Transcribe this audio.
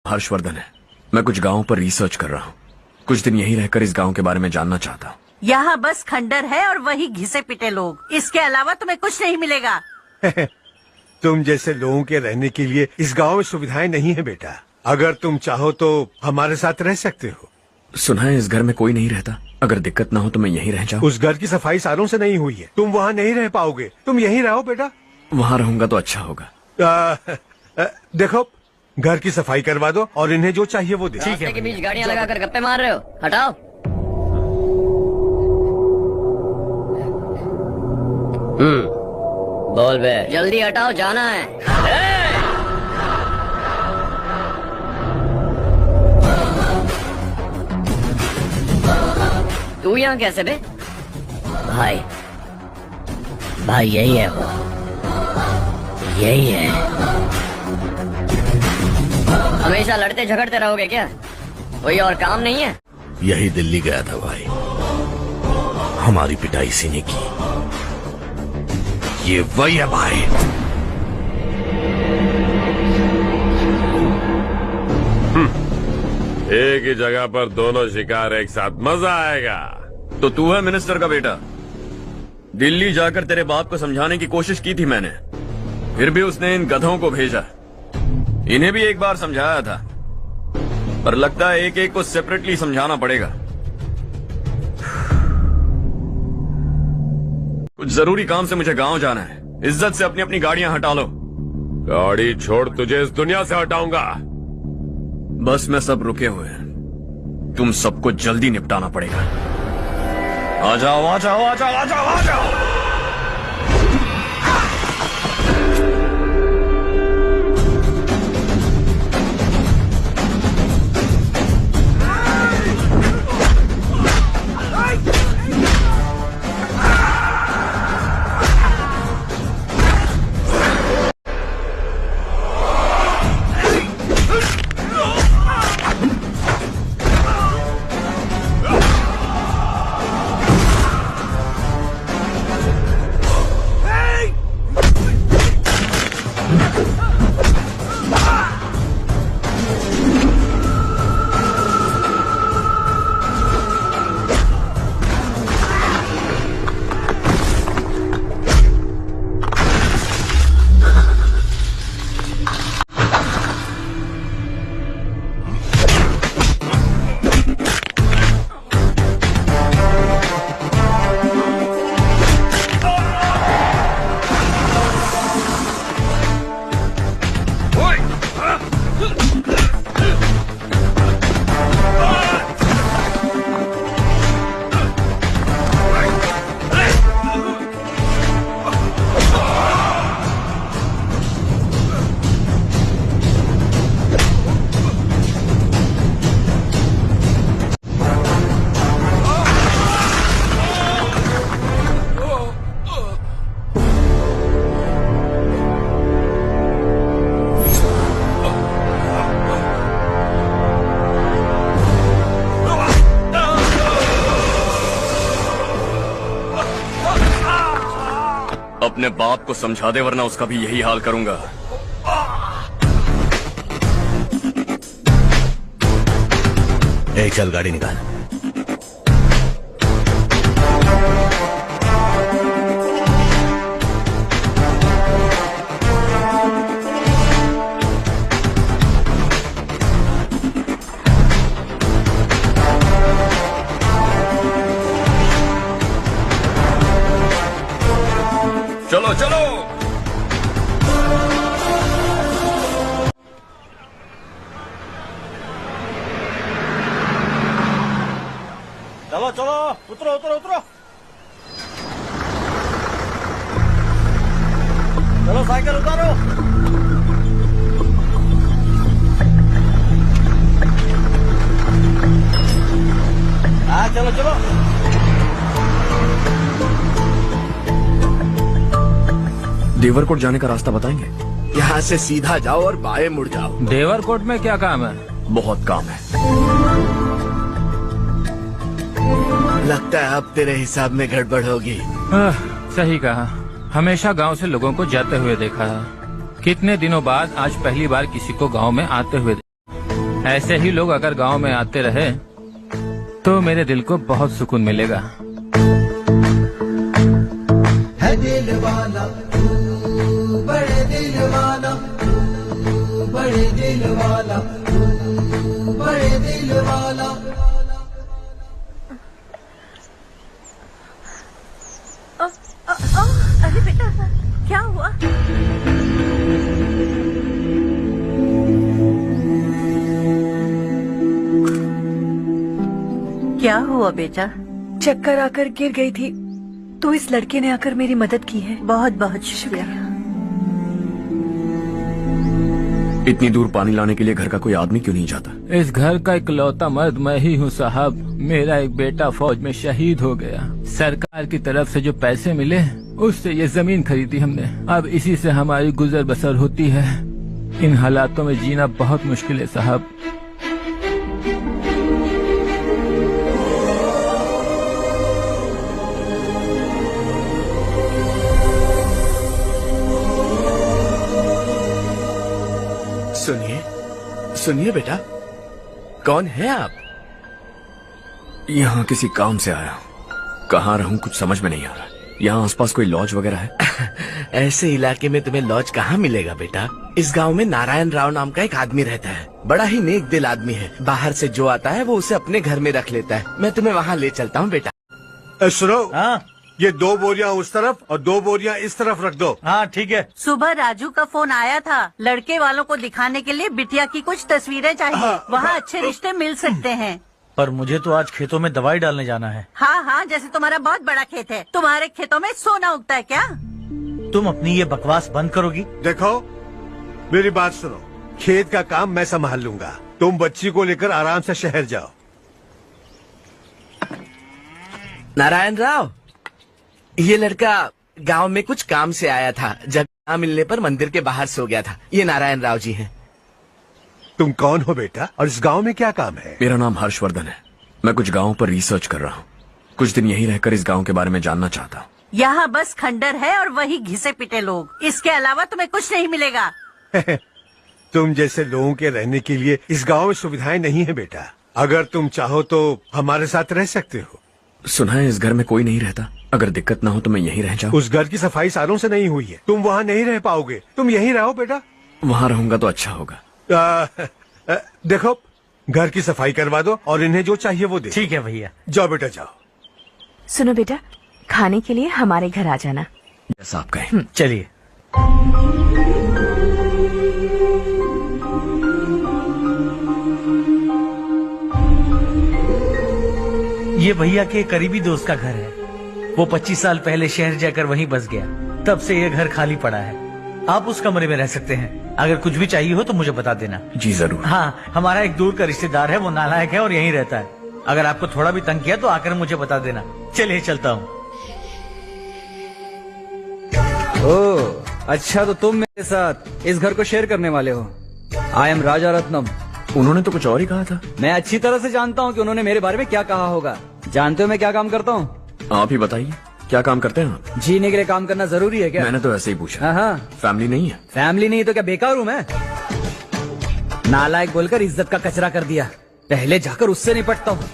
हर्षवर्धन है। मैं कुछ गांवों पर रिसर्च कर रहा हूँ। कुछ दिन यहीं रहकर इस गांव के बारे में जानना चाहता हूँ। यहाँ बस खंडर है और वही घिसे पिटे लोग, इसके अलावा तुम्हें कुछ नहीं मिलेगा। तुम जैसे लोगों के रहने के लिए इस गांव में सुविधाएं नहीं है बेटा। अगर तुम चाहो तो हमारे साथ रह सकते हो। सुना है इस घर में कोई नहीं रहता। अगर दिक्कत ना हो तो मैं यहीं रह जाऊँ। उस घर की सफाई सालों से नहीं हुई है, तुम वहाँ नहीं रह पाओगे। तुम यहीं रहो बेटा। वहाँ रहूंगा तो अच्छा होगा। देखो, घर की सफाई करवा दो और इन्हें जो चाहिए वो दे। ठीक है। के बीच गाड़ियाँ लगाकर गप्पे मार रहे हो, हटाओ। बोल बे, जल्दी हटाओ, जाना है। तू यहाँ कैसे बे? भाई यही है वो, यही है। हमेशा लड़ते झगड़ते रहोगे क्या? कोई और काम नहीं है? यही दिल्ली गया था भाई, हमारी पिटाई इसी ने की। ये वही है भाई। एक ही जगह पर दोनों शिकार एक साथ, मजा आएगा। तो तू है मिनिस्टर का बेटा। दिल्ली जाकर तेरे बाप को समझाने की कोशिश की थी मैंने, फिर भी उसने इन गधों को भेजा। इन्हें भी एक बार समझाया था, पर लगता है एक एक को सेपरेटली समझाना पड़ेगा। कुछ जरूरी काम से मुझे गांव जाना है। इज्जत से अपनी अपनी गाड़ियां हटा लो। गाड़ी छोड़, तुझे इस दुनिया से हटाऊंगा। बस में सब रुके हुए हैं, तुम सबको जल्दी निपटाना पड़ेगा। आ जाओ आ जाओ आ जाओ आ जाओ आ जाओ। अपने बाप को समझा दे, वरना उसका भी यही हाल करूंगा। चल गाड़ी निकाल। चलो चलो। चलो चलो, उतरो उतरो उतरो। चलो साइकिल उतारो। हाँ चलो चलो। देवरकोट जाने का रास्ता बताएंगे? यहाँ से सीधा जाओ और बाएं मुड़ जाओ। देवरकोट में क्या काम है? बहुत काम है। लगता है अब तेरे हिसाब में गड़बड़ होगी। सही कहा। हमेशा गांव से लोगों को जाते हुए देखा है, कितने दिनों बाद आज पहली बार किसी को गांव में आते हुए देखा। ऐसे ही लोग अगर गांव में आते रहे तो मेरे दिल को बहुत सुकून मिलेगा। है दिल वाला तू, बड़े दिल वाला तू, बड़े दिल वाला तू, बड़े दिल वाला। अरे बेटा क्या हुआ? क्या हुआ बेटा? चक्कर आकर गिर गई थी तो इस लड़के ने आकर मेरी मदद की है। बहुत बहुत शुक्रिया। इतनी दूर पानी लाने के लिए घर का कोई आदमी क्यों नहीं जाता? इस घर का इकलौता मर्द मैं ही हूँ साहब। मेरा एक बेटा फौज में शहीद हो गया। सरकार की तरफ से जो पैसे मिले उससे ये जमीन खरीदी हमने। अब इसी से हमारी गुजर बसर होती है। इन हालातों में जीना बहुत मुश्किल है साहब। सुनिए सुनिए बेटा, कौन है आप? यहाँ किसी काम से आया हूँ। कहाँ रहूँ कुछ समझ में नहीं आ रहा। यहाँ आसपास कोई लॉज वगैरह है? ऐसे इलाके में तुम्हें लॉज कहाँ मिलेगा बेटा? इस गांव में नारायण राव नाम का एक आदमी रहता है। बड़ा ही नेक दिल आदमी है। बाहर से जो आता है वो उसे अपने घर में रख लेता है। मैं तुम्हें वहाँ ले चलता हूँ बेटा। सुनो, हाँ ये 2 बोरियां उस तरफ और 2 बोरियां इस तरफ रख दो। हाँ ठीक है। सुबह राजू का फोन आया था। लड़के वालों को दिखाने के लिए बिटिया की कुछ तस्वीरें चाहिए। वहाँ अच्छे रिश्ते मिल सकते हैं। पर मुझे तो आज खेतों में दवाई डालने जाना है। हाँ हाँ, जैसे तुम्हारा बहुत बड़ा खेत है। तुम्हारे खेतों में सोना उगता है क्या? तुम अपनी ये बकवास बंद करोगी? देखो मेरी बात सुनो, खेत का काम मैं संभाल लूंगा। तुम बच्ची को लेकर आराम से शहर जाओ। नारायण राव, ये लड़का गांव में कुछ काम से आया था। जगह न मिलने पर मंदिर के बाहर सो गया था। ये नारायण राव जी हैं। तुम कौन हो बेटा और इस गांव में क्या काम है? मेरा नाम हर्षवर्धन है। मैं कुछ गाँव पर रिसर्च कर रहा हूँ। कुछ दिन यहीं रहकर इस गाँव के बारे में जानना चाहता हूँ। यहाँ बस खंडर है और वही घिसे पिटे लोग। इसके अलावा तुम्हें कुछ नहीं मिलेगा। तुम जैसे लोगों के रहने के लिए इस गांव में सुविधाएं नहीं है बेटा। अगर तुम चाहो तो हमारे साथ रह सकते हो। सुना है इस घर में कोई नहीं रहता। अगर दिक्कत ना हो तो मैं यहीं रह जाऊँ। उस घर की सफाई सालों से नहीं हुई है। तुम वहाँ नहीं रह पाओगे। तुम यहीं रहो बेटा। वहाँ रहूंगा तो अच्छा होगा। देखो, घर की सफाई करवा दो और इन्हें जो चाहिए वो दे। ठीक है भैया। जाओ बेटा जाओ। सुनो बेटा, खाने के लिए हमारे घर आ जाना। जैसा आप कहें। चलिए। ये भैया के करीबी दोस्त का घर है। वो 25 साल पहले शहर जाकर वहीं बस गया। तब से ये घर खाली पड़ा है। आप उस कमरे में रह सकते हैं। अगर कुछ भी चाहिए हो तो मुझे बता देना। जी जरूर। हाँ, हमारा एक दूर का रिश्तेदार है, वो नालायक है और यहीं रहता है। अगर आपको थोड़ा भी तंग किया तो आकर मुझे बता देना। चलिए चलता हूँ। ओह अच्छा, तो तुम मेरे साथ इस घर को शेयर करने वाले हो। आई एम राजा रत्नम। उन्होंने तो कुछ और ही कहा था। मैं अच्छी तरह से जानता हूँ कि उन्होंने मेरे बारे में क्या कहा होगा। जानते हो मैं क्या काम करता हूँ? आप ही बताइए, क्या काम करते हैं आप? जीने के लिए काम करना जरूरी है क्या? मैंने तो ऐसे ही पूछा। हाँ। फैमिली नहीं है? फैमिली नहीं तो क्या बेकार हूँ मैं? नालायक बोलकर इज्जत का कचरा कर दिया। पहले जाकर उससे निपटता हूँ।